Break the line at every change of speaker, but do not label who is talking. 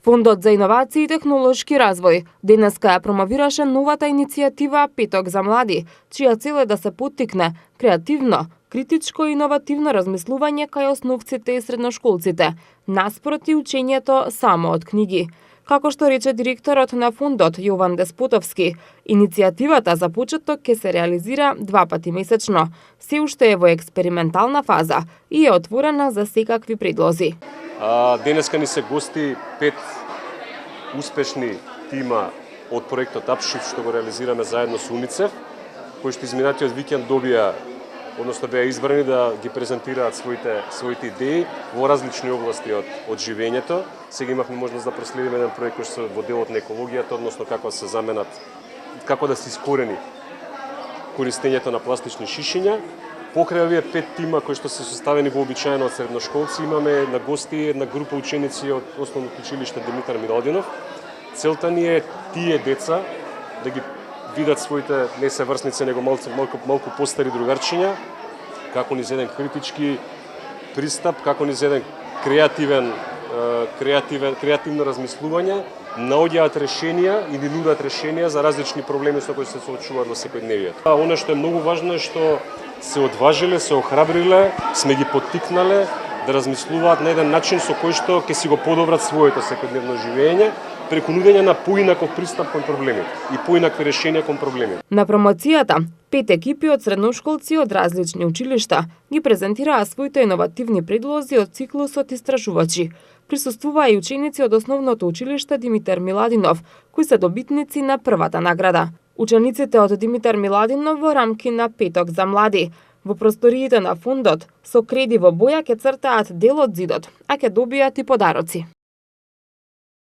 Фондот за иновации и технолошки развој денеска ја промовираше новата иницијатива Петок за млади, чија цел е да се поттикне креативно, критичко и иновативно размислување кај основците и средношколците, наспроти учењето само од книги. Како што рече директорот на фондот Јован Деспотовски, иницијативата за почеток ќе се реализира 2 пати месечно. Се уште е во експериментална фаза и е отворена за секакви предлози.
Денеска ни се гости 5 успешни тима од проектот Апшифт што го реализираме заедно со УНИЦЕФ, кои што изминатиот викенд добија, односно беа избрани да ги презентираат своите идеи во различни области од живењето. Сега имавме можност да проследиме еден проект кој што во делот на екологијата, односно како се заменат, како да се искорени користењето на пластични шишиња. Покрај овие 5 тима кои што се составени вообичаено од средношколци, имаме на гости една група ученици од Основното училиште Димитар Миладинов. Целта ни е тие деца да ги видат своите не се врсници, него малку постари другарчиња, како низ еден критички пристап, како низ еден креативно размислување, наоѓаат решенија и ни нудат решенија за различни проблеми со кои се соочуваат во секојдневието. Она што е многу важно е што се одважиле, се охрабриле, сме ги поттикнале да размислуваат на еден начин со кој што ќе си го подобрат своето секојдневно живење, преку нудење на поинаков пристап кон проблемите и поинакви решенија кон проблемите.
На промоцијата 5 екипи од средношколци од различни училишта ги презентираа своите иновативни предлози од циклусот Истражувачи. Присуствуваа и ученици од Основното училиште Димитар Миладинов, кои се добитници на првата награда. Учениците од Димитар Миладинов во рамки на Петок за млади во просториите на фондот со креди во боја ќе цртаат дел од зидот, а ќе добијат и подароци.